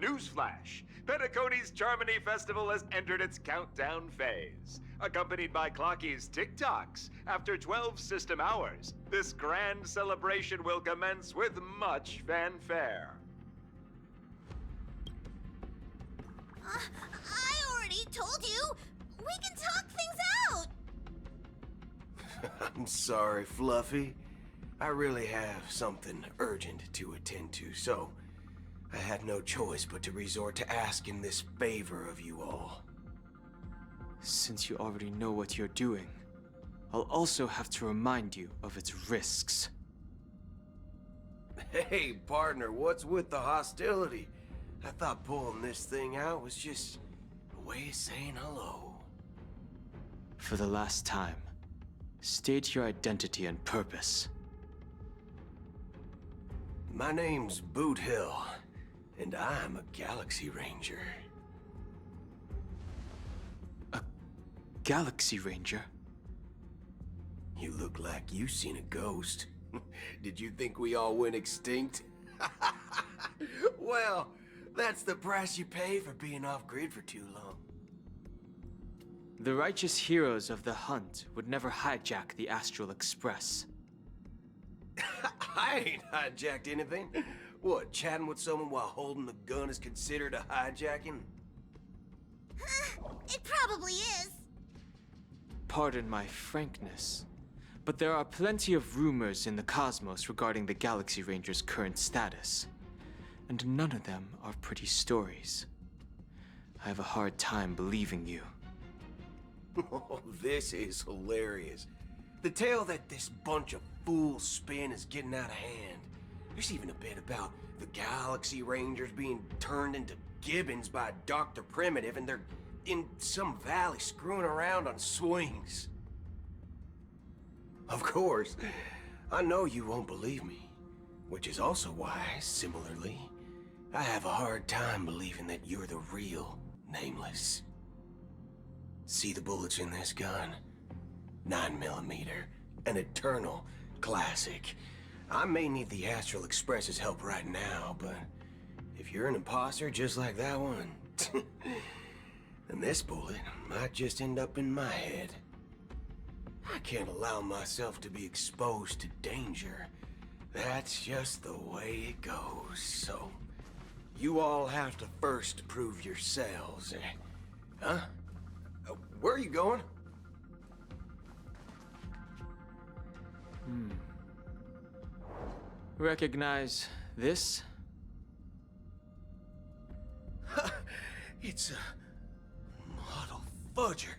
Newsflash! Penacony's Charmony Festival has entered its countdown phase. Accompanied by Clocky's TikToks, after 12 system hours, this grand celebration will commence with much fanfare. I already told you! We can talk things out! I'm sorry, Fluffy. I really have something urgent to attend to, so I had no choice but to resort to asking this favor of you all. Since you already know what you're doing, I'll also have to remind you of its risks. Hey, partner, what's with the hostility? I thought pulling this thing out was just a way of saying hello. For the last time, state your identity and purpose. My name's Boot Hill, and I'm a Galaxy Ranger. A Galaxy Ranger? You look like you seen a ghost. Did you think we all went extinct? Well, that's the price you pay for being off-grid for too long. The righteous heroes of the hunt would never hijack the Astral Express. I ain't hijacked anything. What, chatting with someone while holding the gun is considered a hijacking? It probably is. Pardon my frankness, but there are plenty of rumors in the cosmos regarding the Galaxy Ranger's current status, and none of them are pretty stories. I have a hard time believing you. Oh, this is hilarious. The tale that this bunch of fools spin is getting out of hand. There's even a bit about the Galaxy Rangers being turned into gibbons by Dr. Primitive, and they're in some valley screwing around on swings. Of course, I know you won't believe me, which is also why, similarly, I have a hard time believing that you're the real Nameless. See the bullets in this gun? 9mm, an eternal classic. I may need the Astral Express's help right now, but if you're an imposter just like that one, then this bullet might just end up in my head. I can't allow myself to be exposed to danger. That's just the way it goes, so you all have to first prove yourselves. Huh? Where are you going? Recognize this? It's a model fudger.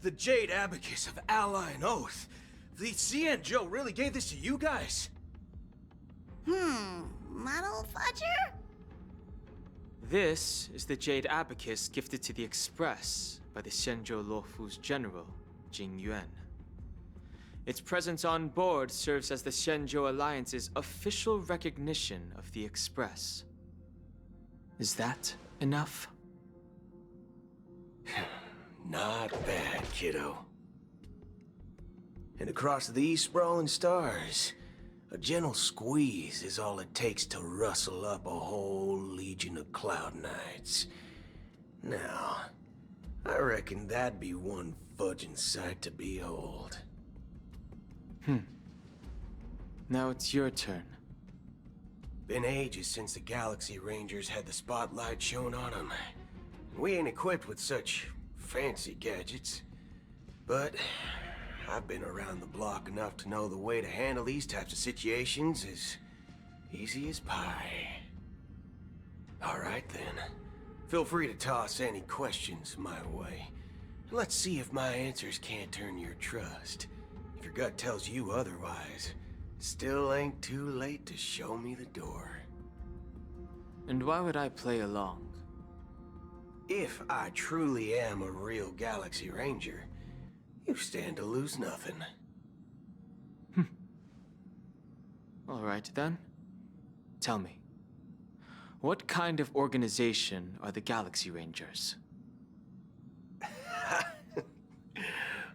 The Jade Abacus of Ally and Oath. The CN Joe really gave this to you guys? Model fudger? This is the Jade Abacus gifted to the Express by the Xianzhou Luofu's general, Jing Yuan. Its presence on board serves as the Xianzhou Alliance's official recognition of the Express. Is that enough? Not bad, kiddo. And across these sprawling stars, a gentle squeeze is all it takes to rustle up a whole legion of Cloud Knights. Now, I reckon that'd be one fudging sight to behold. Now it's your turn. Been ages since the Galaxy Rangers had the spotlight shone on them. We ain't equipped with such fancy gadgets. But I've been around the block enough to know the way to handle these types of situations is easy as pie. Alright then. Feel free to toss any questions my way. Let's see if my answers can't turn your trust. If your gut tells you otherwise, still ain't too late to show me the door. And why would I play along? If I truly am a real Galaxy Ranger, you stand to lose nothing. Alright then. Tell me, what kind of organization are the Galaxy Rangers?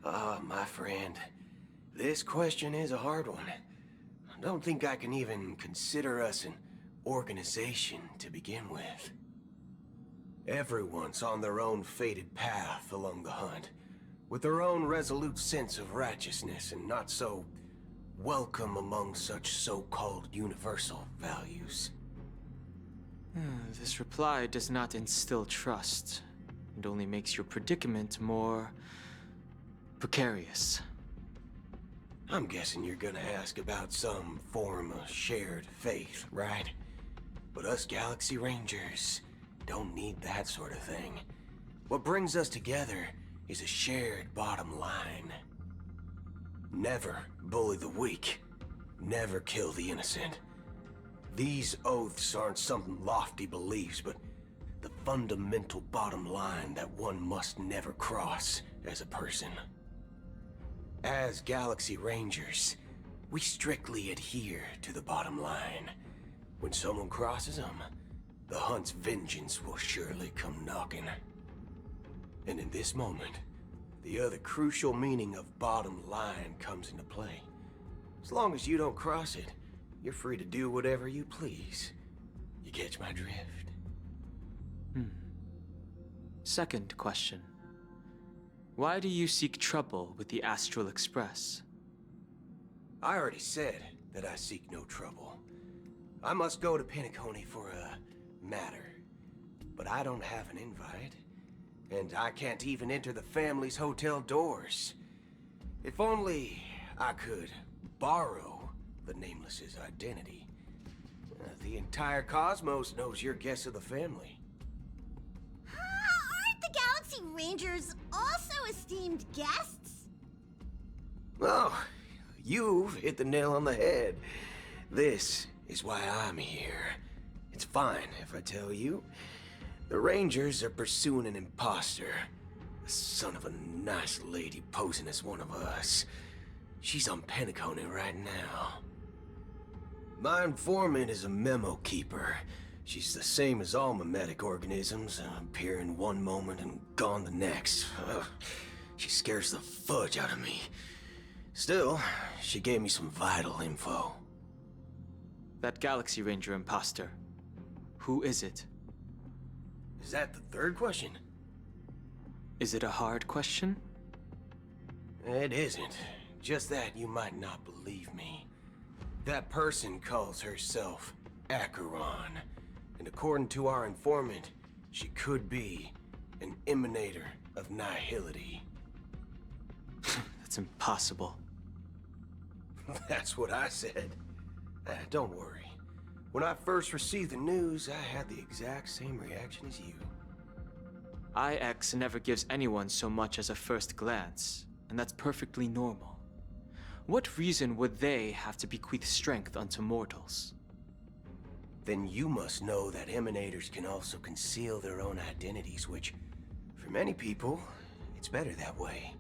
Oh, my friend. This question is a hard one. I don't think I can even consider us an organization to begin with. Everyone's on their own fated path along the hunt, with their own resolute sense of righteousness and not so welcome among such so-called universal values. This reply does not instill trust. It only makes your predicament more precarious. I'm guessing you're gonna ask about some form of shared faith, right? But us Galaxy Rangers don't need that sort of thing. What brings us together is a shared bottom line. Never bully the weak. Never kill the innocent. These oaths aren't some lofty beliefs, but the fundamental bottom line that one must never cross as a person. As Galaxy Rangers, we strictly adhere to the bottom line. When someone crosses them, the hunt's vengeance will surely come knocking. And in this moment, the other crucial meaning of bottom line comes into play. As long as you don't cross it, you're free to do whatever you please. You catch my drift? Second question. Why do you seek trouble with the Astral Express? I already said that I seek no trouble. I must go to Penacony for a matter. But I don't have an invite. And I can't even enter the family's hotel doors. If only I could borrow the Nameless's identity. The entire cosmos knows you're guests of the family. Aren't the Galaxy Rangers also esteemed guests? Oh, you've hit the nail on the head. This is why I'm here. It's fine if I tell you. The Rangers are pursuing an imposter. The son of a nice lady posing as one of us. She's on Penacony right now. My informant is a memo keeper. She's the same as all mimetic organisms, appearing one moment and gone the next. She scares the fudge out of me. Still, she gave me some vital info. That Galaxy Ranger imposter. Who is it? Is that the third question? Is it a hard question? It isn't. Just that you might not believe me. That person calls herself Acheron. And according to our informant, she could be an emanator of nihility. That's impossible. That's what I said. Don't worry. When I first received the news, I had the exact same reaction as you. IX never gives anyone so much as a first glance, and that's perfectly normal. What reason would they have to bequeath strength unto mortals? Then you must know that emanators can also conceal their own identities, which, for many people, it's better that way.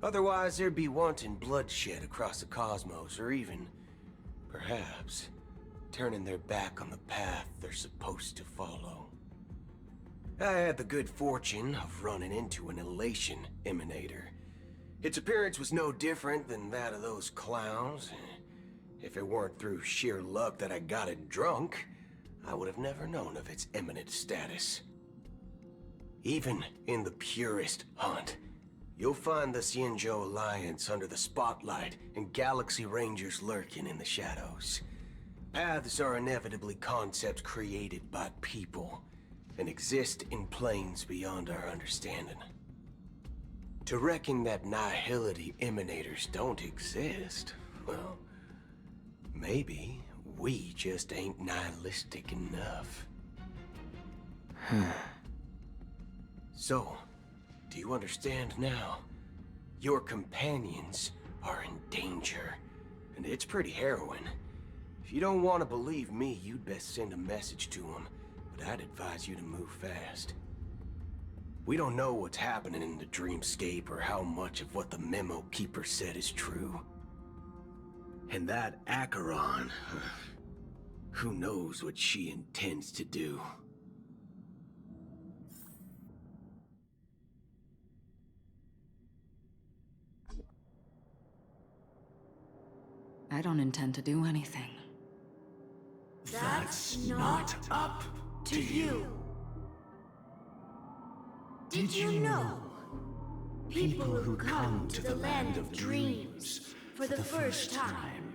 Otherwise, there'd be wanton bloodshed across the cosmos, or even, perhaps, turning their back on the path they're supposed to follow. I had the good fortune of running into an elation emanator. Its appearance was no different than that of those clowns. If it weren't through sheer luck that I got it drunk, I would have never known of its eminent status. Even in the purest hunt, you'll find the Xianzhou Alliance under the spotlight and Galaxy Rangers lurking in the shadows. Paths are inevitably concepts created by people and exist in planes beyond our understanding. To reckon that nihility emanators don't exist, well, maybe we just ain't nihilistic enough. So, do you understand now? Your companions are in danger, and it's pretty harrowing. If you don't want to believe me, you'd best send a message to them, but I'd advise you to move fast. We don't know what's happening in the dreamscape or how much of what the memo keeper said is true. And that Acheron, who knows what she intends to do. I don't intend to do anything. That's not up to you. Did you know? People who come to the land of dreams for the first time,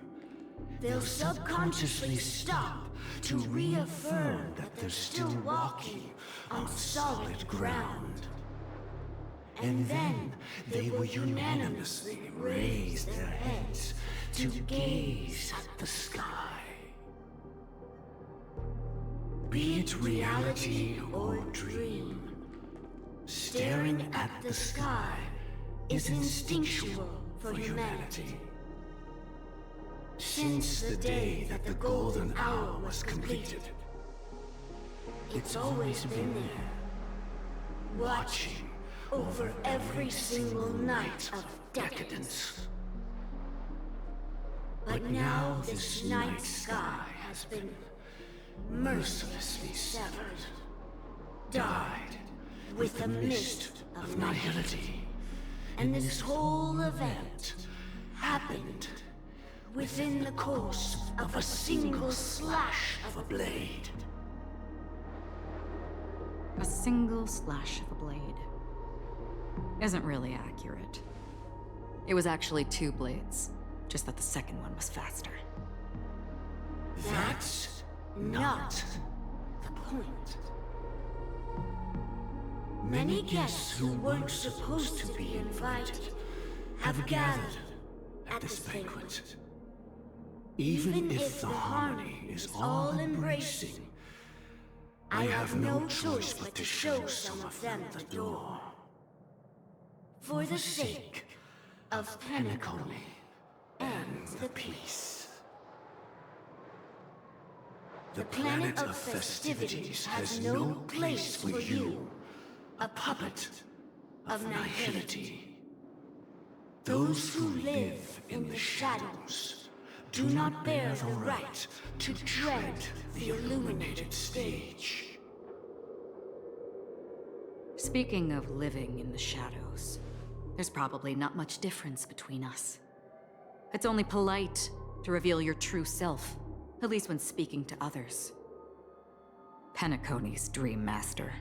they'll subconsciously stop to reaffirm that they're still walking on solid ground. And then they will unanimously raise their heads to gaze at the sky. Be it reality or dream, staring at the sky is instinctual for humanity. Since the day that the golden hour was completed, it's always been there, watching over every single night of decadence. But now this night sky has been mercilessly severed, dyed with the mist of nihility. And this whole event happened within the course of a single slash of a blade. A single slash of a blade isn't really accurate. It was actually 2 blades, just that the second one was faster. That's not the point. Many guests who weren't supposed to be invited have gathered at this banquet. Even if the harmony is all-embracing, I have no choice but to show some of them the door. For the sake of Penacony and the peace. The planet of festivities has no place for you, a puppet of nihility. Those who live in the shadows do not bear the right to tread the illuminated stage. Speaking of living in the shadows, there's probably not much difference between us. It's only polite to reveal your true self, at least when speaking to others. Penacony's Dream Master.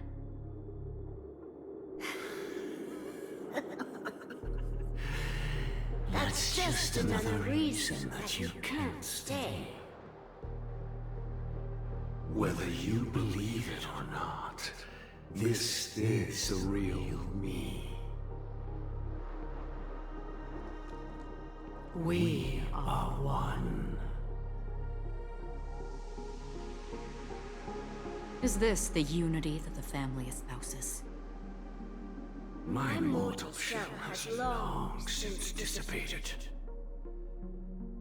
That's just another reason that you can't stay. Whether you believe it or not, this is the real me. We are one. Is this the unity that the family espouses? My mortal shell has long since dissipated.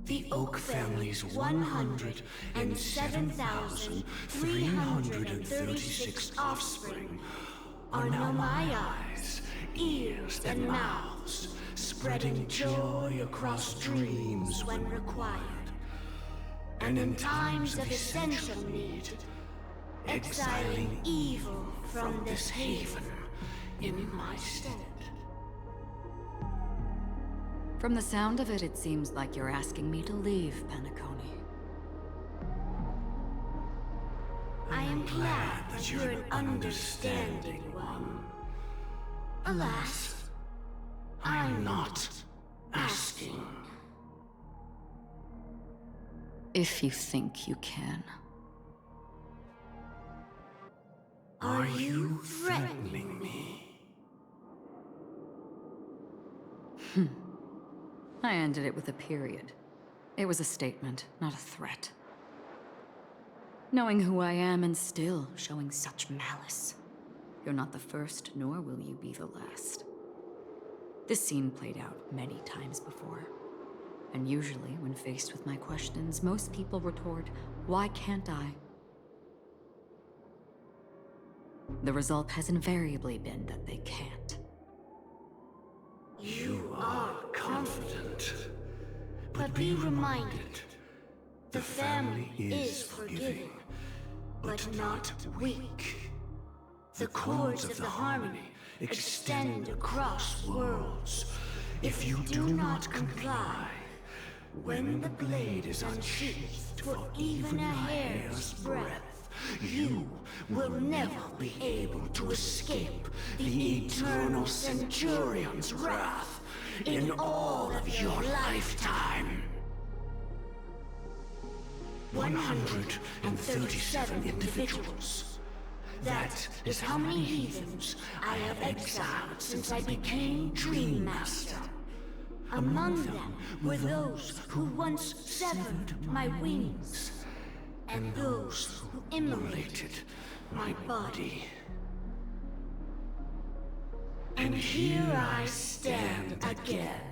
The Oak family's 107,336 offspring are now my eyes, ears, and mouths, spreading joy across dreams when required, and in times of essential need, exiling evil from this haven in my stead. From the sound of it, it seems like you're asking me to leave Penacony. I am glad that you're an understanding one. Alas, I'm not asking. If you think you can. Are you threatening me? I ended it with a period. It was a statement, not a threat. Knowing who I am and still showing such malice. You're not the first, nor will you be the last. This scene played out many times before. And usually, when faced with my questions, most people retort, "Why can't I?" The result has invariably been that they can't. You are confident, but be reminded, the family is forgiving, but not weak. The cords of the harmony extend across worlds. If you do not comply, when the blade is unsheathed for even a hair's breadth, you will never be able to escape the eternal Centurion's wrath in all of your lifetime. 137 individuals. That is how many heathens I have exiled since I became Dream Master. Among them were those who once severed my wings, and those who immolated my body. And here I stand again,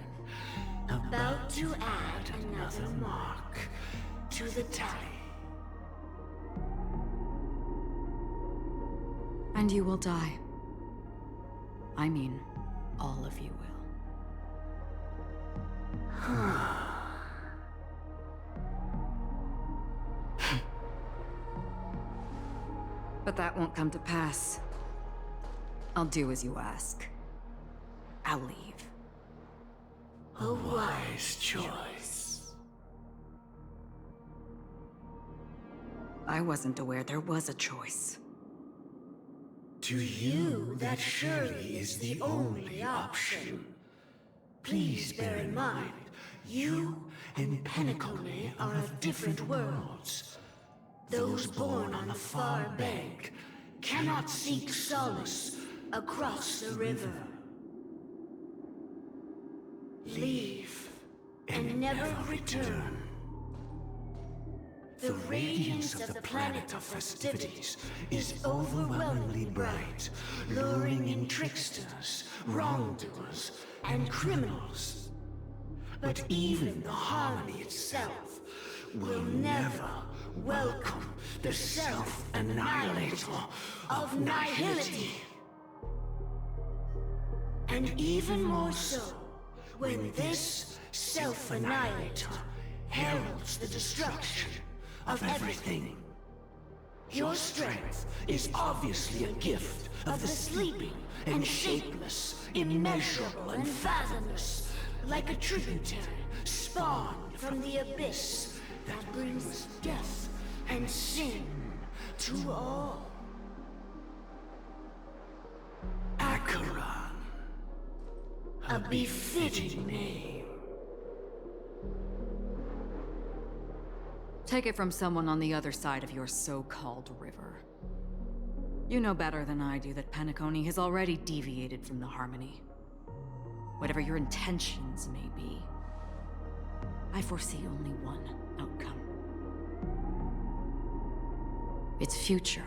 about to add another mark to the tally. And you will die. I mean, all of you will. But that won't come to pass. I'll do as you ask. I'll leave. A wise choice. I wasn't aware there was a choice. To you, that surely is the only option. Please bear in mind, you and Penacony are of different worlds. Those born on the far bank cannot seek solace across the river. Leave and never return. The radiance of the planet of festivities is overwhelmingly bright, luring in tricksters, wrongdoers, and criminals. But even the harmony itself will never welcome the self-annihilator of nihility. And even more so, when this self-annihilator heralds the destruction of everything. Your strength is obviously a gift of the sleeping and shapeless, immeasurable and fathomless, like a tributary spawned from the abyss that brings death and sin to all. Acheron, a befitting name. Take it from someone on the other side of your so-called river. You know better than I do that Penacony has already deviated from the harmony. Whatever your intentions may be, I foresee only one outcome. Its future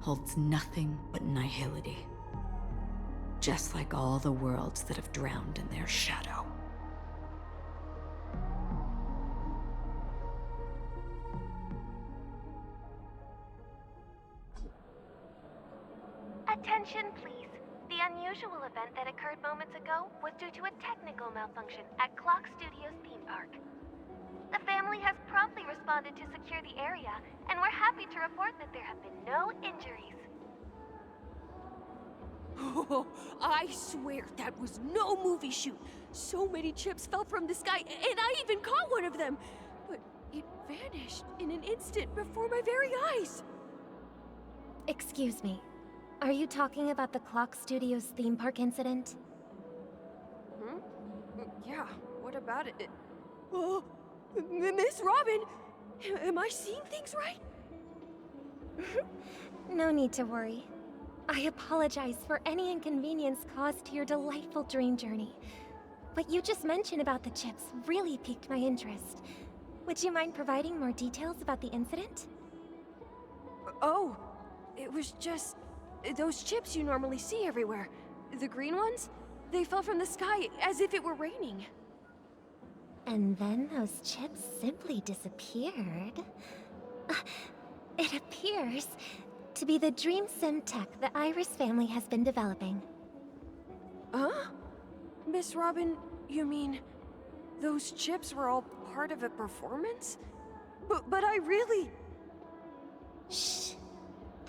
holds nothing but nihility. Just like all the worlds that have drowned in their shadow. Attention, please. The unusual event that occurred moments ago was due to a technical malfunction at Clock Studios theme park. The family has promptly responded to secure the area, and we're happy to report that there have been no injuries. Oh, I swear that was no movie shoot. So many chips fell from the sky, and I even caught one of them. But it vanished in an instant before my very eyes. Excuse me. Are you talking about the Clock Studios theme park incident? Yeah, what about it? Oh, Miss Robin! Am I seeing things right? No need to worry. I apologize for any inconvenience caused to your delightful dream journey. What you just mentioned about the chips really piqued my interest. Would you mind providing more details about the incident? Oh, it was just those chips you normally see everywhere. The green ones? They fell from the sky as if it were raining. And then those chips simply disappeared. It appears to be the Dream Sim tech the Iris family has been developing. Huh? Miss Robin, you mean those chips were all part of a performance? But I really... Shh.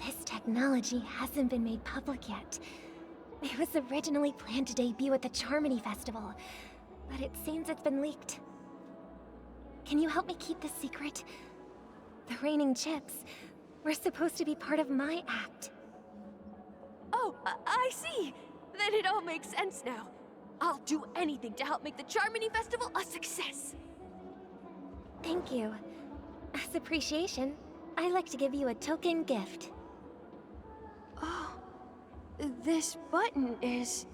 This technology hasn't been made public yet. It was originally planned to debut at the Charmony Festival, but it seems it's been leaked. Can you help me keep this secret? The raining chips, We're supposed to be part of my act. Oh, I see. Then it all makes sense now. I'll do anything to help make the Charmony Festival a success. Thank you. As appreciation, I'd like to give you a token gift. Oh, this button is...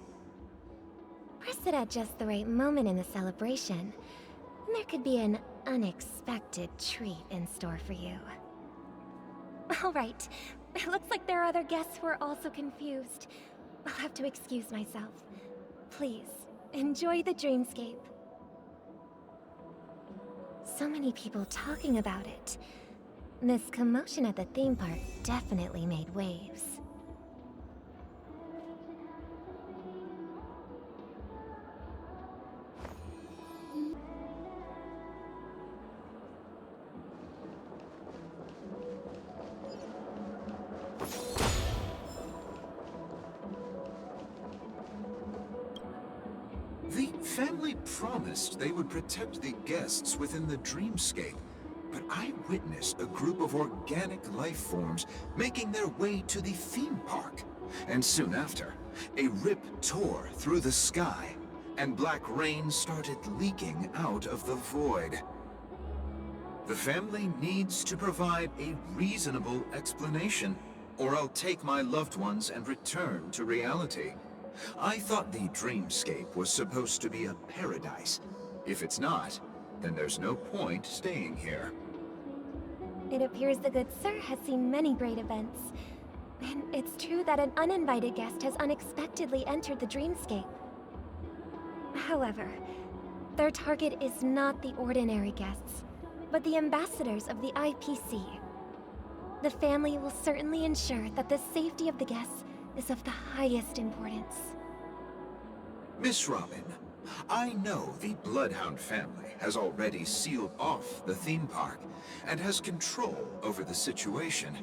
Press it at just the right moment in the celebration. There could be an unexpected treat in store for you. All right. It looks like there are other guests who are also confused. I'll have to excuse myself. Please, enjoy the dreamscape. So many people talking about it. This commotion at the theme park definitely made waves. The family promised they would protect the guests within the dreamscape, but I witnessed a group of organic life forms making their way to the theme park. And soon after, a rip tore through the sky, and black rain started leaking out of the void. The family needs to provide a reasonable explanation, or I'll take my loved ones and return to reality. I thought the dreamscape was supposed to be a paradise. If it's not, then there's no point staying here. It appears the good sir has seen many great events. And it's true that an uninvited guest has unexpectedly entered the dreamscape. However, their target is not the ordinary guests, but the ambassadors of the IPC. The family will certainly ensure that the safety of the guests is of the highest importance. Miss Robin, I know the Bloodhound family has already sealed off the theme park and has control over the situation,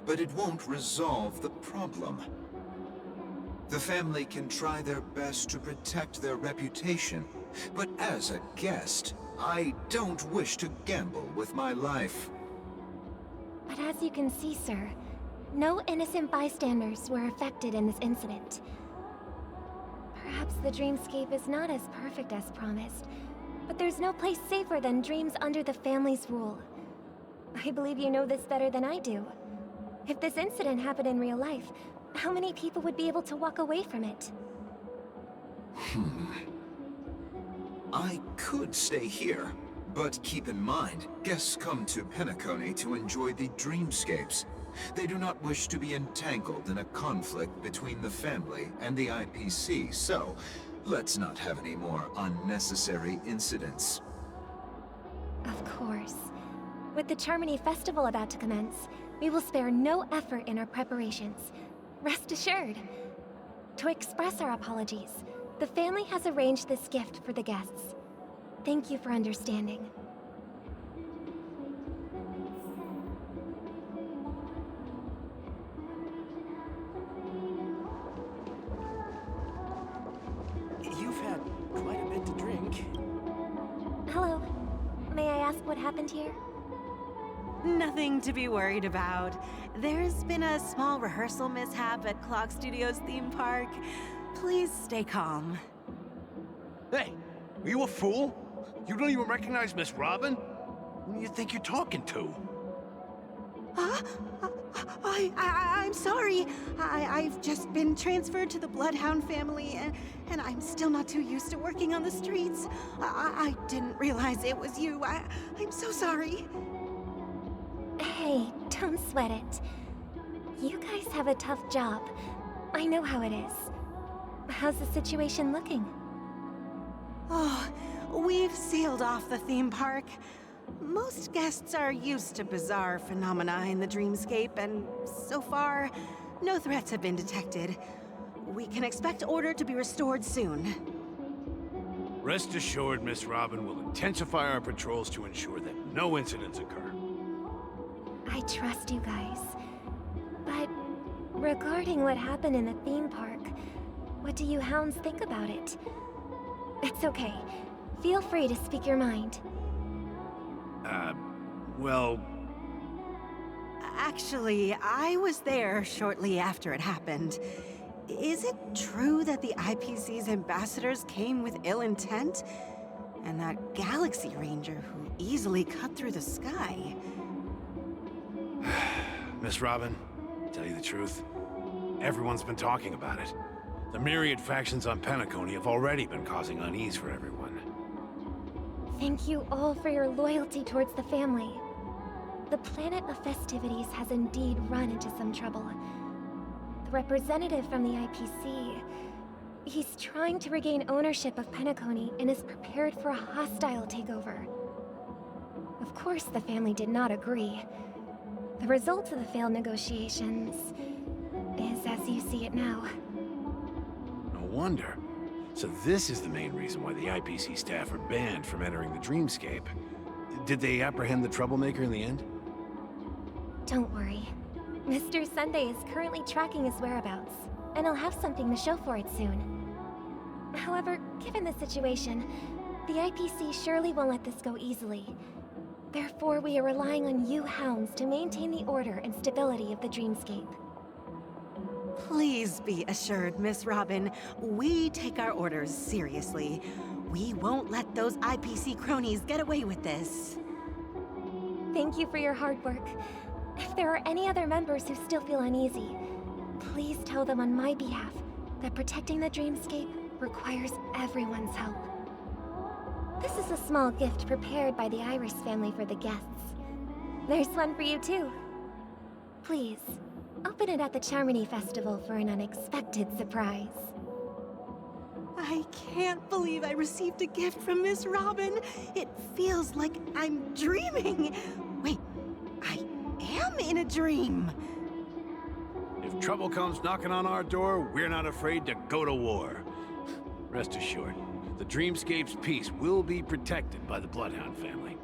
but it won't resolve the problem. The family can try their best to protect their reputation, but as a guest, I don't wish to gamble with my life. But as you can see, sir, no innocent bystanders were affected in this incident. Perhaps the dreamscape is not as perfect as promised, but there's no place safer than dreams under the family's rule. I believe you know this better than I do. If this incident happened in real life, how many people would be able to walk away from it? I could stay here, but keep in mind, guests come to Penacony to enjoy the dreamscapes. They do not wish to be entangled in a conflict between the family and the IPC, so let's not have any more unnecessary incidents. Of course. With the Charmony Festival about to commence, we will spare no effort in our preparations. Rest assured. To express our apologies, the family has arranged this gift for the guests. Thank you for understanding. You've had quite a bit to drink. Hello. May I ask what happened here? Nothing to be worried about. There's been a small rehearsal mishap at Clock Studios theme park. Please stay calm. Hey, are you a fool? You don't even recognize Miss Robin? Who do you think you're talking to? I'm sorry. I've just been transferred to the Bloodhound family, and I'm still not too used to working on the streets. I didn't realize it was you. I'm so sorry. Hey, don't sweat it. You guys have a tough job. I know how it is. How's the situation looking? Oh, we've sealed off the theme park. Most guests are used to bizarre phenomena in the dreamscape, and so far, no threats have been detected. We can expect order to be restored soon. Rest assured, Miss Robin will intensify our patrols to ensure that no incidents occur. I trust you guys. But regarding what happened in the theme park, what do you hounds think about it? It's okay. Feel free to speak your mind. Well... Actually, I was there shortly after it happened. Is it true that the IPC's ambassadors came with ill intent? And that Galaxy Ranger who easily cut through the sky? Miss Robin, tell you the truth, everyone's been talking about it. The myriad factions on Penacony have already been causing unease for everyone. Thank you all for your loyalty towards the family. The planet of festivities has indeed run into some trouble. The representative from the IPC, he's trying to regain ownership of Penacony and is prepared for a hostile takeover. Of course, the family did not agree. The result of the failed negotiations is as you see it now. No wonder. So this is the main reason why the IPC staff are banned from entering the Dreamscape. Did they apprehend the troublemaker in the end? Don't worry. Mr. Sunday is currently tracking his whereabouts, and he'll have something to show for it soon. However, given the situation, the IPC surely won't let this go easily. Therefore, we are relying on you hounds to maintain the order and stability of the Dreamscape. Please be assured, Miss Robin, we take our orders seriously. We won't let those IPC cronies get away with this. Thank you for your hard work. If there are any other members who still feel uneasy, please tell them on my behalf that protecting the Dreamscape requires everyone's help. This is a small gift prepared by the Iris family for the guests. There's one for you too. Please, open it at the Charmony Festival for an unexpected surprise. I can't believe I received a gift from Miss Robin. It feels like I'm dreaming. Wait, I am in a dream. If trouble comes knocking on our door, we're not afraid to go to war. Rest assured, the Dreamscape's peace will be protected by the Bloodhound family.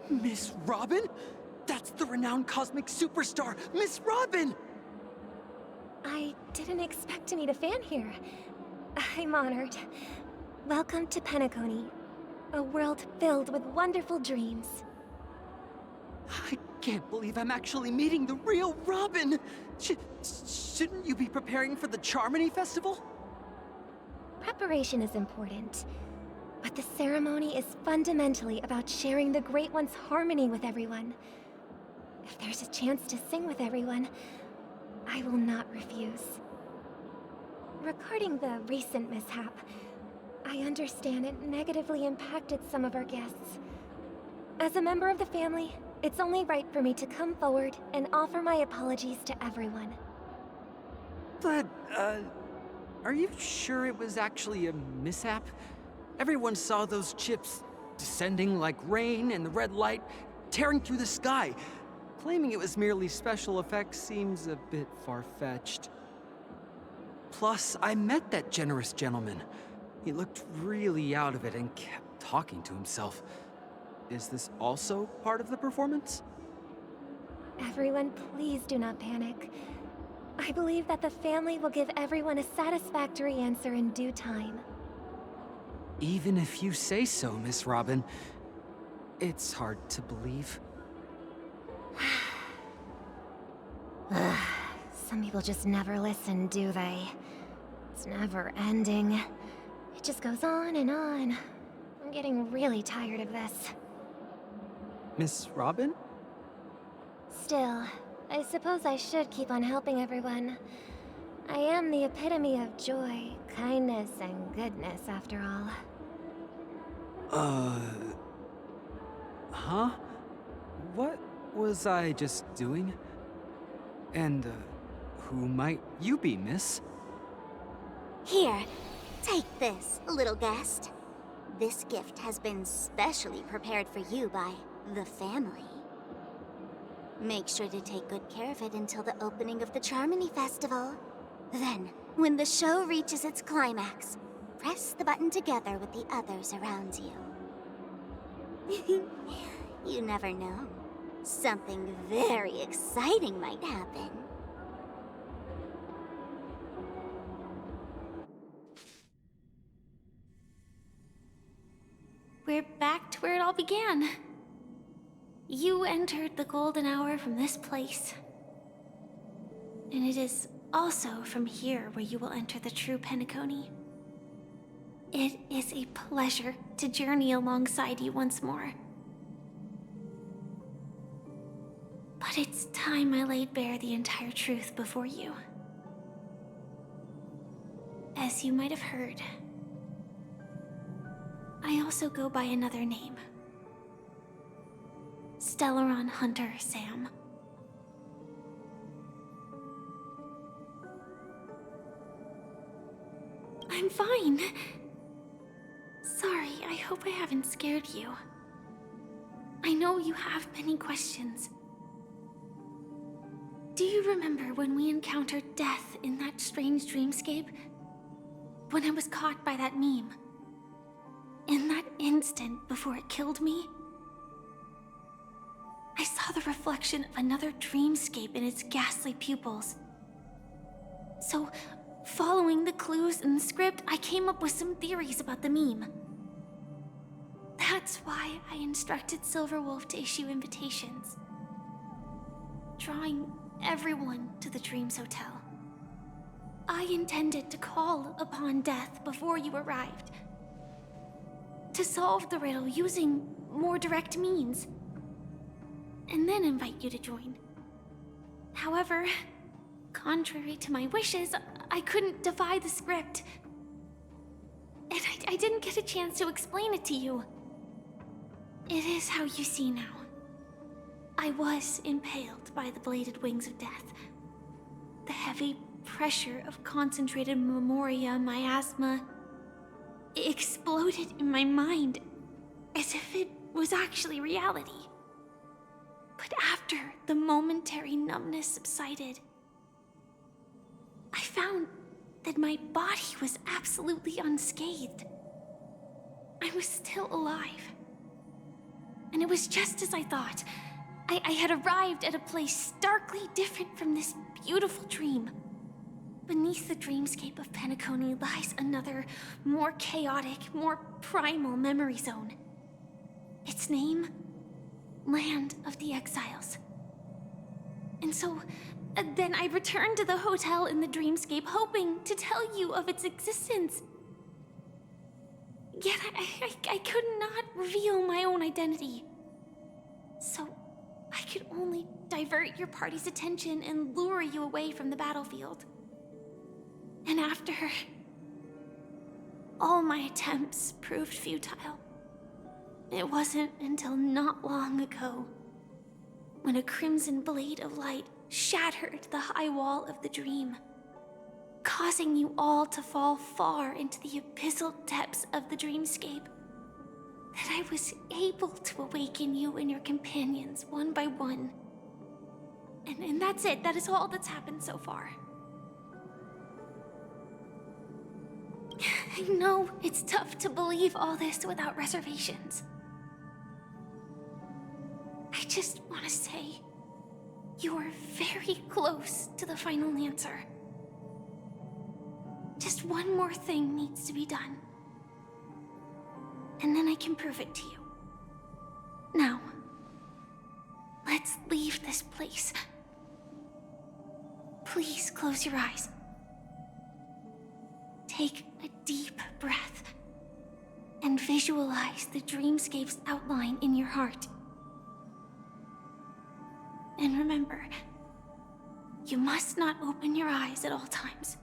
Miss Robin? That's the renowned cosmic superstar, Miss Robin! I didn't expect to meet a fan here. I'm honored. Welcome to Penacony, a world filled with wonderful dreams. I can't believe I'm actually meeting the real Robin! Shouldn't you be preparing for the Charmony Festival? Preparation is important, but the ceremony is fundamentally about sharing the Great One's harmony with everyone. If there's a chance to sing with everyone, I will not refuse. Regarding the recent mishap, I understand it negatively impacted some of our guests. As a member of the family, it's only right for me to come forward and offer my apologies to everyone. But, are you sure it was actually a mishap? Everyone saw those chips descending like rain and the red light tearing through the sky. Claiming it was merely special effects seems a bit far-fetched. Plus, I met that generous gentleman. He looked really out of it and kept talking to himself. Is this also part of the performance? Everyone, please do not panic. I believe that the family will give everyone a satisfactory answer in due time. Even if you say so, Miss Robin, it's hard to believe. Some people just never listen, do they? It's never ending. It just goes on and on. I'm getting really tired of this. Miss Robin? Still, I suppose I should keep on helping everyone. I am the epitome of joy, kindness, and goodness, after all. Huh? What was I just doing? And, who might you be, miss? Here, take this, little guest. This gift has been specially prepared for you by the family. Make sure to take good care of it until the opening of the Charmony Festival. Then, when the show reaches its climax, press the button together with the others around you. You never know. Something very exciting might happen. where it all began. You entered the golden hour from this place. And it is also from here where you will enter the true Penacony. It is a pleasure to journey alongside you once more. But it's time I laid bare the entire truth before you. As you might have heard, I also go by another name. Stellaron Hunter Sam. I'm fine. Sorry, I hope I haven't scared you. I know you have many questions. Do you remember when we encountered death in that strange dreamscape? When I was caught by that meme? In that instant before it killed me? I saw the reflection of another dreamscape in its ghastly pupils. So, following the clues in the script, I came up with some theories about the meme. That's why I instructed Silverwolf to issue invitations, drawing everyone to the Dreams Hotel. I intended to call upon death before you arrived, to solve the riddle using more direct means, and then invite you to join. However, contrary to my wishes, I couldn't defy the script. And I didn't get a chance to explain it to you. It is how you see now. I was impaled by the bladed wings of death. The heavy pressure of concentrated memoria miasma exploded in my mind as if it was actually reality. But after the momentary numbness subsided, I found that my body was absolutely unscathed. I was still alive. And it was just as I thought. I had arrived at a place starkly different from this beautiful dream. Beneath the dreamscape of Penacony lies another, more chaotic, more primal memory zone. Its name? Land of the Exiles. And so, then I returned to the hotel in the dreamscape, hoping to tell you of its existence. Yet I could not reveal my own identity. So, I could only divert your party's attention and lure you away from the battlefield. And after, all my attempts proved futile. It wasn't until not long ago, when a crimson blade of light shattered the high wall of the dream, causing you all to fall far into the abyssal depths of the dreamscape, that I was able to awaken you and your companions one by one. And that's it. That is all that's happened so far. I know it's tough to believe all this without reservations. I just want to say, you are very close to the final answer. Just one more thing needs to be done. And then I can prove it to you. Now, let's leave this place. Please close your eyes. Take a deep breath and visualize the dreamscape's outline in your heart. And remember, you must not open your eyes at all times.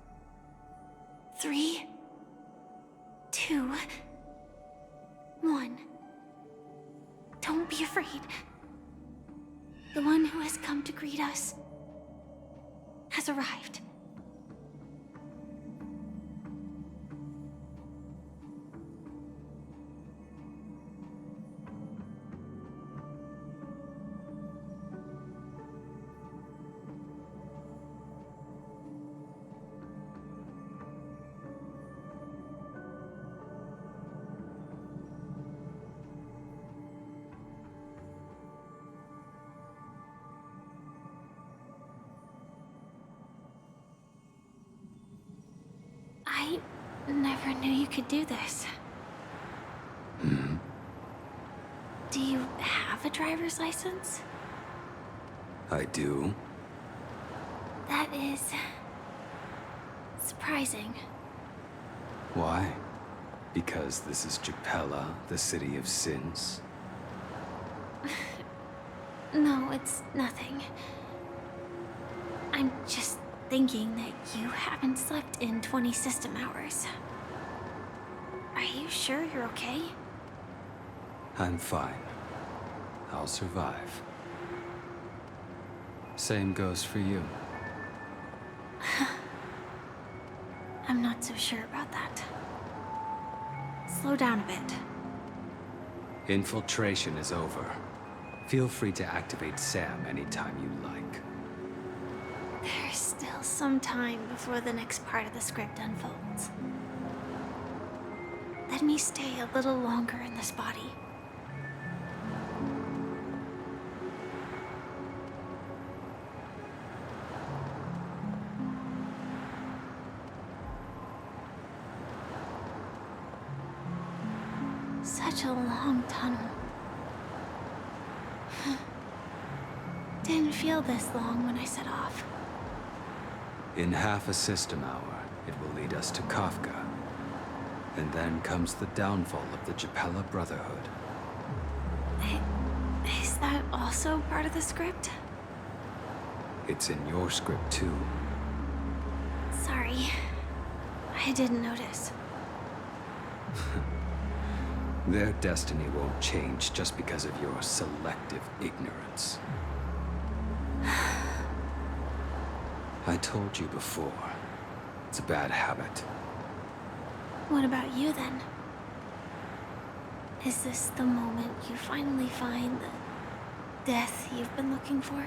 3, 2, 1. Don't be afraid. The one who has come to greet us has arrived. I never knew you could do this. Do you have a driver's license? I do. That is... surprising. Why? Because this is Japella, the city of sins? No, it's nothing. I'm just thinking that you haven't slept in 20 system hours. Are you sure you're okay? I'm fine. I'll survive. Same goes for you. I'm not so sure about that. Slow down a bit. Infiltration is over. Feel free to activate Sam anytime you like. There's still some time before the next part of the script unfolds. Let me stay a little longer in this body. Such a long tunnel. Didn't feel this long when I set off. In half a system hour, it will lead us to Kafka. And then comes the downfall of the Japella Brotherhood. Is that also part of the script? It's in your script too. Sorry. I didn't notice. Their destiny won't change just because of your selective ignorance. I told you before, it's a bad habit. What about you then? Is this the moment you finally find the death you've been looking for?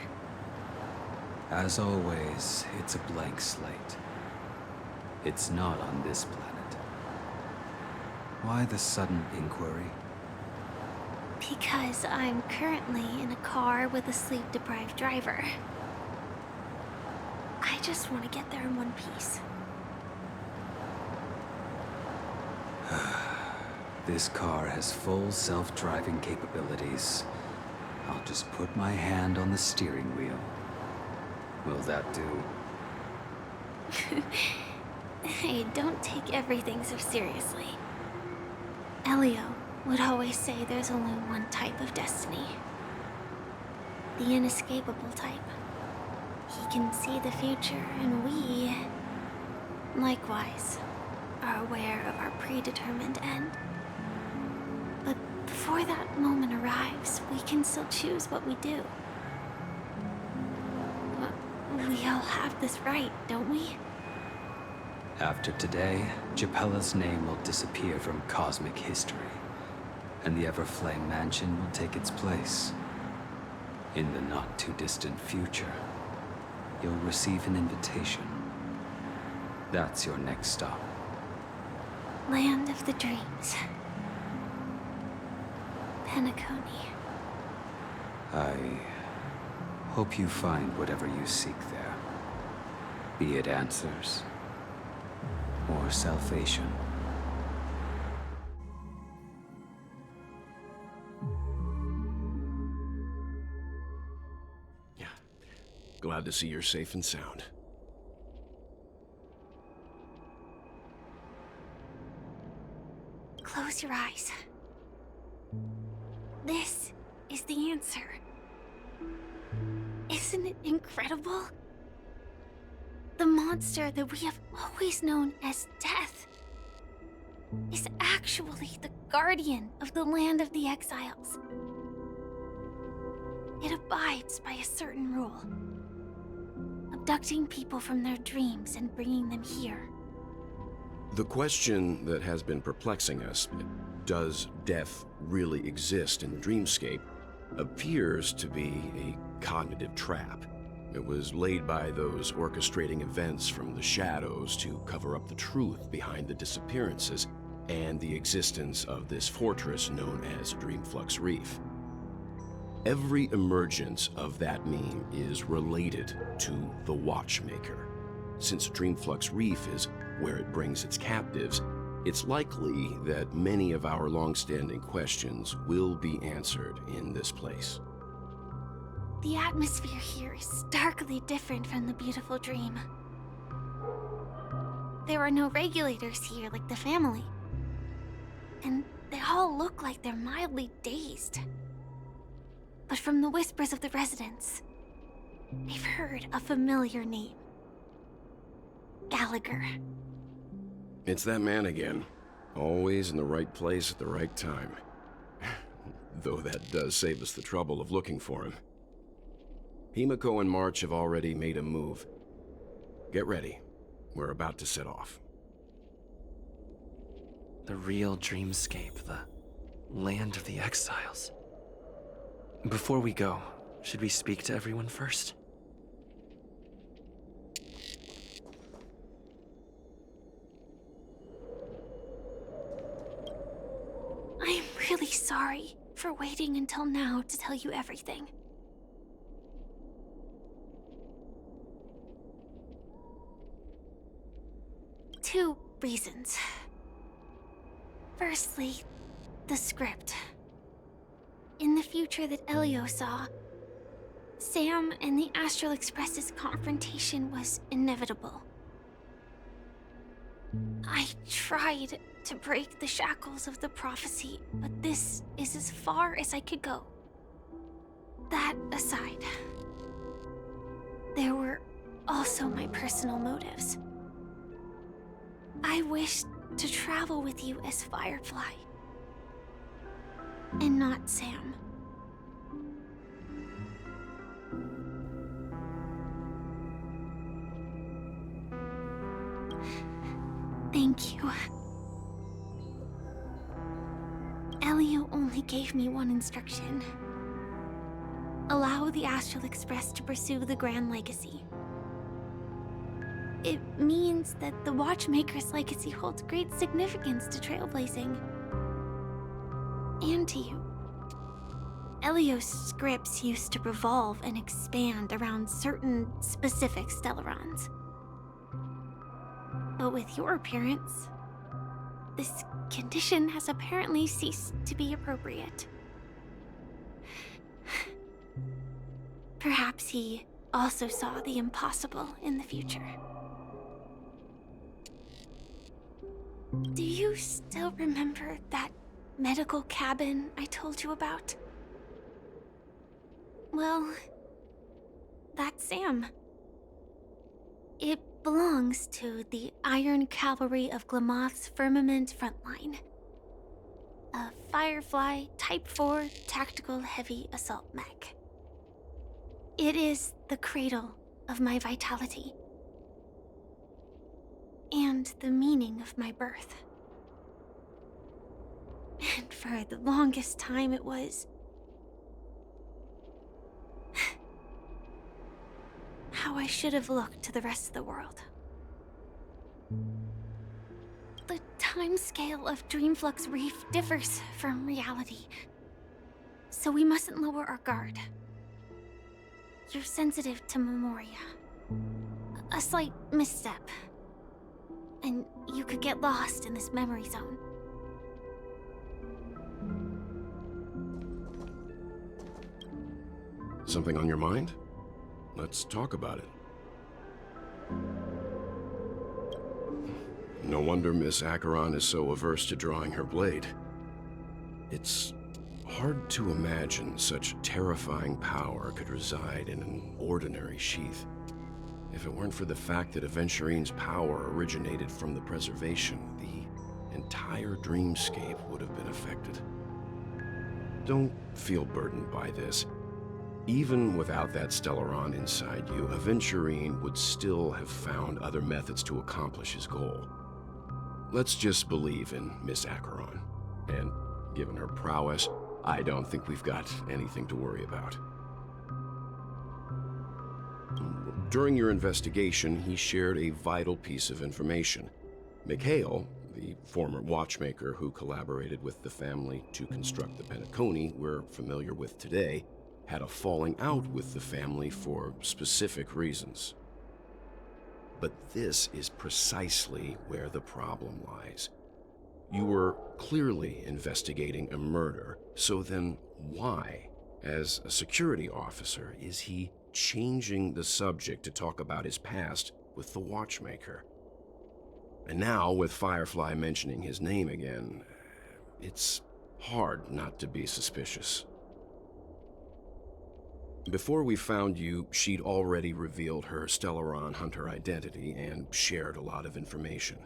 As always, it's a blank slate. It's not on this planet. Why the sudden inquiry? Because I'm currently in a car with a sleep-deprived driver. I just want to get there in one piece. This car has full self-driving capabilities. I'll just put my hand on the steering wheel. Will that do? Hey, don't take everything so seriously. Elio would always say there's only one type of destiny. The inescapable type. He can see the future, and we, likewise, are aware of our predetermined end. But before that moment arrives, we can still choose what we do. We all have this right, don't we? After today, Japella's name will disappear from cosmic history, and the Everflame Mansion will take its place. In the not-too-distant future, you'll receive an invitation. That's your next stop. Land of the Dreams. Penacony. I hope you find whatever you seek there. Be it answers or salvation. Yeah. Glad to see you're safe and sound. Close your eyes. This is the answer. Isn't it incredible? The monster that we have always known as Death is actually the guardian of the land of the exiles. It abides by a certain rule, abducting people from their dreams and bringing them here. The question that has been perplexing us, does death really exist in the dreamscape, appears to be a cognitive trap. It was laid by those orchestrating events from the shadows to cover up the truth behind the disappearances and the existence of this fortress known as Dreamflux Reef. Every emergence of that meme is related to the Watchmaker. Since Dreamflux Reef is where it brings its captives, It's likely that many of our long-standing questions will be answered in this place. The atmosphere here is starkly different from the beautiful dream. There are no regulators here like the family. And they all look like they're mildly dazed. But from the whispers of the residents, I've heard a familiar name. Gallagher. It's that man again. Always in the right place at the right time. Though that does save us the trouble of looking for him. Himiko and March have already made a move. Get ready. We're about to set off. The real dreamscape, the land of the exiles. Before we go, should we speak to everyone first? I'm really sorry for waiting until now to tell you everything. Two reasons. Firstly, the script. In the future that Elio saw, Sam and the Astral Express's confrontation was inevitable. I tried to break the shackles of the prophecy, but this is as far as I could go. That aside, there were also my personal motives. I wished to travel with you as Firefly, and not Sam. Thank you. Elio only gave me one instruction. Allow the Astral Express to pursue the Grand Legacy. It means that the Watchmaker's legacy holds great significance to Trailblazing. And to you. Elio's scripts used to revolve and expand around certain specific Stellarons. But with your appearance, this condition has apparently ceased to be appropriate. Perhaps he also saw the impossible in the future. Do you still remember that medical cabin I told you about? Well, that's Sam. It belongs to the Iron Cavalry of Glamoth's Firmament Frontline. A Firefly Type 4 tactical heavy assault mech. It is the cradle of my vitality. And the meaning of my birth. And for the longest time it was how I should have looked to the rest of the world. The timescale of Dreamflux Reef differs from reality, so we mustn't lower our guard. You're sensitive to Memoria. A slight misstep, and you could get lost in this memory zone. Something on your mind? Let's talk about it. No wonder Miss Acheron is so averse to drawing her blade. It's hard to imagine such terrifying power could reside in an ordinary sheath. If it weren't for the fact that Aventurine's power originated from the preservation, the entire dreamscape would have been affected. Don't feel burdened by this. Even without that Stellaron inside you, Aventurine would still have found other methods to accomplish his goal. Let's just believe in Miss Acheron. And given her prowess, I don't think we've got anything to worry about. During your investigation, he shared a vital piece of information. Mikhail, the former watchmaker who collaborated with the family to construct the Penacony we're familiar with today, had a falling out with the family for specific reasons. But this is precisely where the problem lies. You were clearly investigating a murder, so then why, as a security officer, is he changing the subject to talk about his past with the watchmaker? And now, with Firefly mentioning his name again, it's hard not to be suspicious. Before we found you, she'd already revealed her Stellaron Hunter identity and shared a lot of information.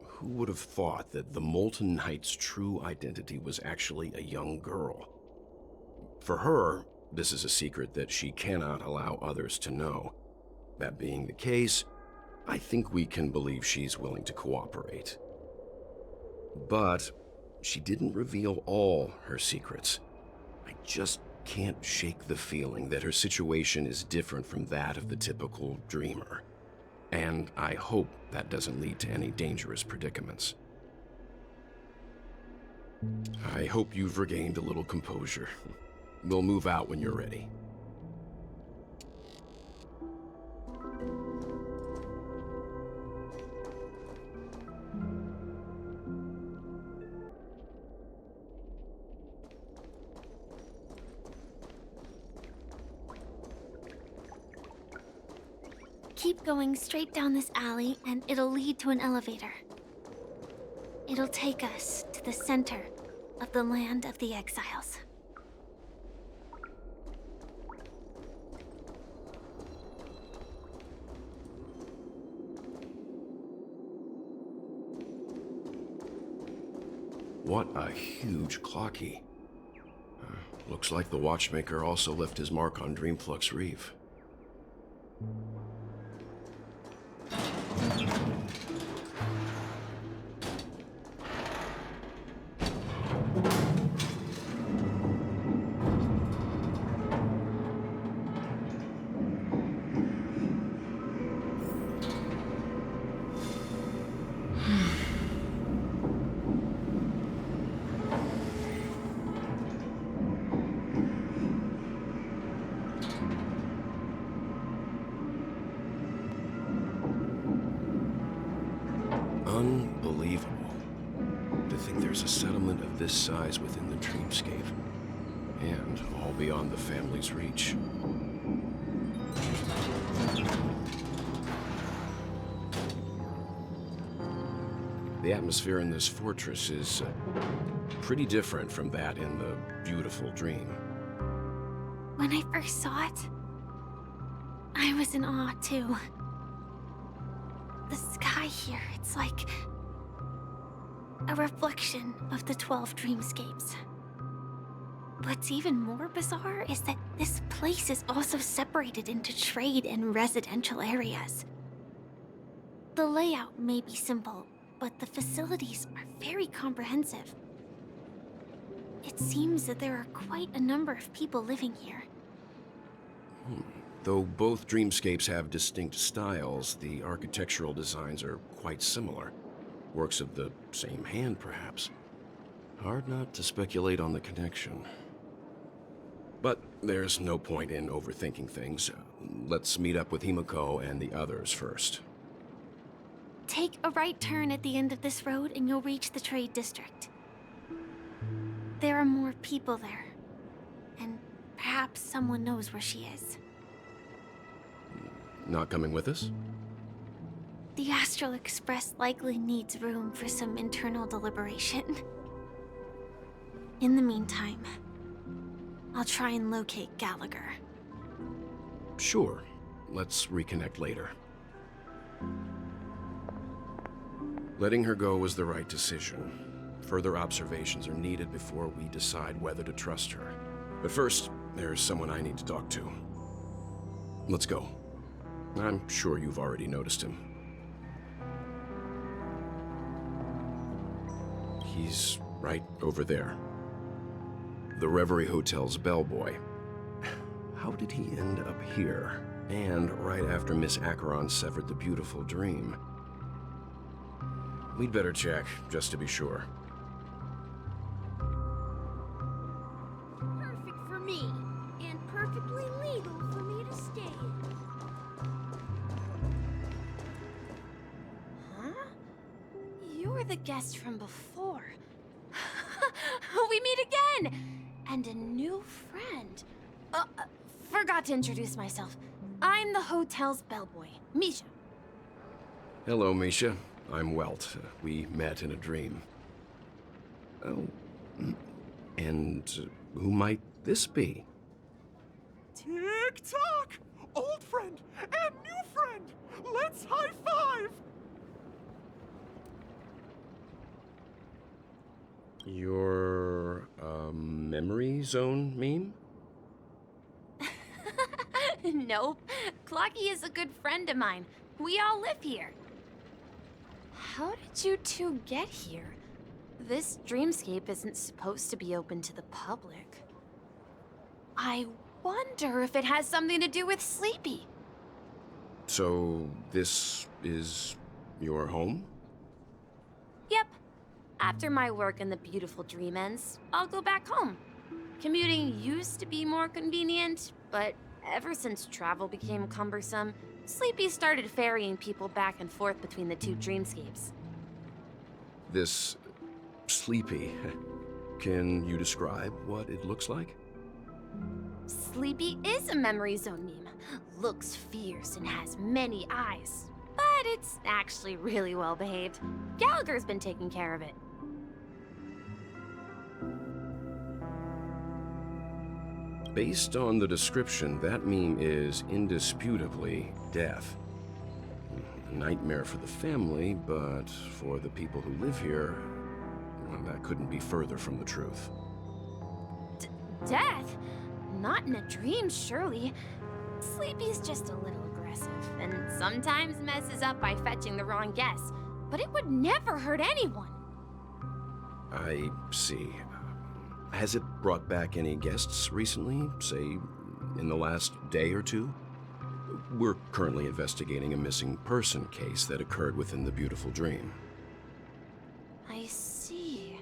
Who would have thought that the Molten Knight's true identity was actually a young girl? For her, this is a secret that she cannot allow others to know. That being the case, I think we can believe she's willing to cooperate. But she didn't reveal all her secrets. I just can't shake the feeling that her situation is different from that of the typical dreamer. And I hope that doesn't lead to any dangerous predicaments. I hope you've regained a little composure. We'll move out when you're ready. Keep going straight down this alley, and it'll lead to an elevator. It'll take us to the center of the land of the exiles. What a huge clocky. Looks like the watchmaker also left his mark on Dreamflux Reef. Unbelievable. To think there's a settlement of this size within the dreamscape, and all beyond the family's reach. The atmosphere in this fortress is pretty different from that in the beautiful dream. When I first saw it, I was in awe too. The sky here, it's like a reflection of the 12 dreamscapes. What's even more bizarre is that this place is also separated into trade and residential areas. The layout may be simple, but the facilities are very comprehensive. It seems that there are quite a number of people living here. Though both dreamscapes have distinct styles, the architectural designs are quite similar. Works of the same hand, perhaps. Hard not to speculate on the connection. But there's no point in overthinking things. Let's meet up with Himiko and the others first. Take a right turn at the end of this road and you'll reach the trade district. There are more people there, and perhaps someone knows where she is. Not coming with us? The Astral Express likely needs room for some internal deliberation. In the meantime, I'll try and locate Gallagher. Sure. Let's reconnect later. Letting her go was the right decision. Further observations are needed before we decide whether to trust her. But first, there's someone I need to talk to. Let's go. I'm sure you've already noticed him. He's right over there. The Reverie Hotel's bellboy. How did he end up here? And right after Miss Acheron severed the beautiful dream. We'd better check, just to be sure. Perfect for me, and perfectly legal for me to stay in. Huh? You're the guest from before. We meet again! And a new friend. Forgot to introduce myself. I'm the hotel's bellboy, Misha. Hello, Misha. I'm Welt. We met in a dream. Oh, and who might this be? Tick-tock! Old friend and new friend! Let's high-five! Your, memory zone meme? Nope. Clocky is a good friend of mine. We all live here. How did you two get here? This dreamscape isn't supposed to be open to the public. I wonder if it has something to do with Sleepy. So, this is your home? Yep. After my work in the beautiful dream ends, I'll go back home. Commuting used to be more convenient, but ever since travel became cumbersome, Sleepy started ferrying people back and forth between the two dreamscapes. This Sleepy. Can you describe what it looks like? Sleepy is a memory zone meme. Looks fierce and has many eyes. But it's actually really well behaved. Gallagher's been taking care of it. Based on the description, that meme is indisputably death. A nightmare for the family, but for the people who live here, well, that couldn't be further from the truth. Death? Not in a dream, surely. Sleepy's just a little aggressive, and sometimes messes up by fetching the wrong guess. But it would never hurt anyone. I see. Has it brought back any guests recently, say, in the last day or two? We're currently investigating a missing person case that occurred within the beautiful dream. I see.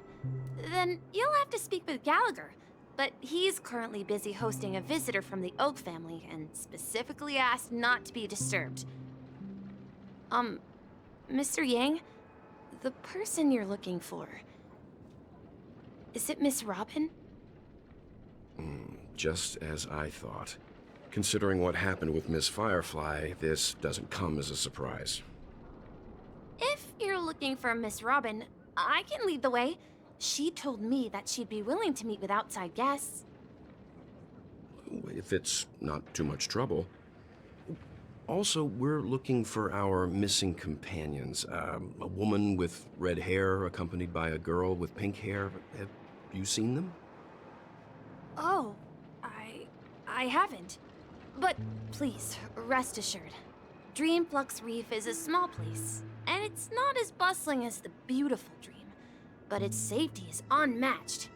Then you'll have to speak with Gallagher. But he's currently busy hosting a visitor from the Oak family and specifically asked not to be disturbed. Mr. Yang, the person you're looking for, is it Miss Robin? Just as I thought. Considering what happened with Miss Firefly, this doesn't come as a surprise. If you're looking for Miss Robin, I can lead the way. She told me that she'd be willing to meet with outside guests. If it's not too much trouble. Also, we're looking for our missing companions. A woman with red hair accompanied by a girl with pink hair. Have you seen them? Oh, I haven't. But please, rest assured. Dreamflux Reef is a small place, and it's not as bustling as the beautiful dream. But its safety is unmatched.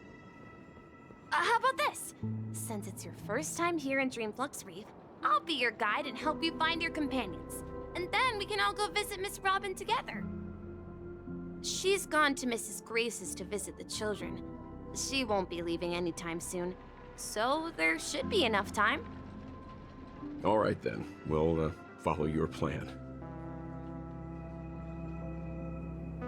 How about this? Since it's your first time here in Dreamflux Reef, I'll be your guide and help you find your companions. And then we can all go visit Miss Robin together. She's gone to Mrs. Grace's to visit the children. She won't be leaving anytime soon, so there should be enough time. All right then, we'll follow your plan.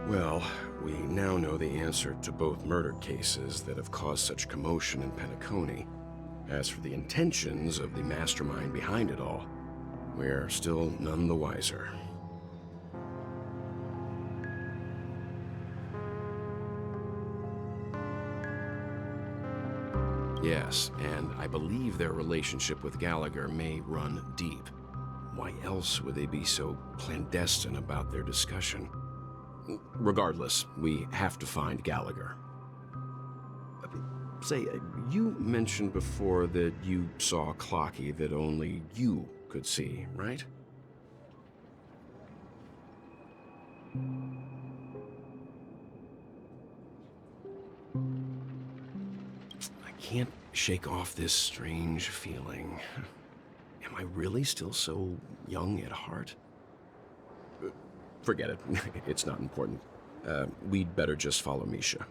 Well, we now know the answer to both murder cases that have caused such commotion in Penacony. As for the intentions of the mastermind behind it all, we're still none the wiser. Yes, and I believe their relationship with Gallagher may run deep. Why else would they be so clandestine about their discussion? Regardless, we have to find Gallagher. Say, you mentioned before that you saw Clocky that only you could see, right? I can't shake off this strange feeling. Am I really still so young at heart? Forget it. It's not important. We'd better just follow Misha.